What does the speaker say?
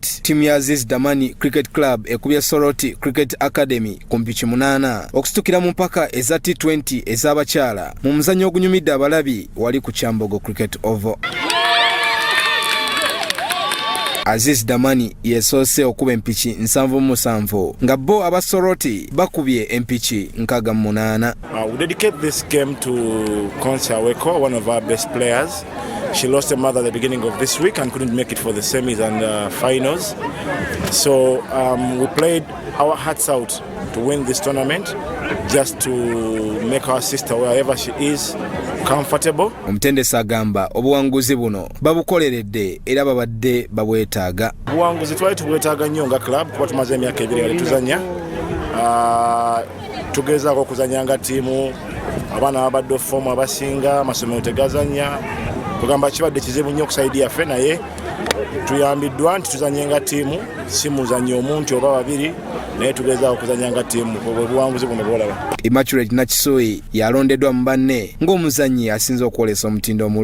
Timu ya Aziz Damani Cricket Club ekubye Soroti Cricket Academy ku mpiki 8 okusitukira mu mpaka eza T20 ez'abakyala mu muzannyo ogunyumidde abalabi wali ku Kyambogo Cricket Oval. Aziz Damani yesoose okuba empiki 7-7 nga bo aba Soroti bakubye empiki 68. We dedicate this game to Konsa Weko, one of our best players. She lost her mother at the beginning of this week and couldn't make it for the semis and finals. So we played our hearts out to win this tournament, just to make our sister, wherever she is, comfortable. Omutendesi agamba obuwanguzi buno babukoleredde era babadde babwetaaga. Obuwanguzi twali tubwetaaga nnyo nga club kuba tumaze emyaka 2 nga tuzanya. Tugezaako okuzanya nga ttiimu, abaana babadde fomu abasinga, amasomero tegazanya. Tugamba kibadde kizibu nnyo okusaidia ffe naye tuyambiddwa nti tuzanye nga ttiimu, si muzannyo omuntu oba babiri, naye tugezaako okuzanya nga ttiimu obuwanguzi buno bw'olaba. Immaculate Nakisoi yalondeddwa mu banne ng'omuzannyi asinze okwolesa omutindo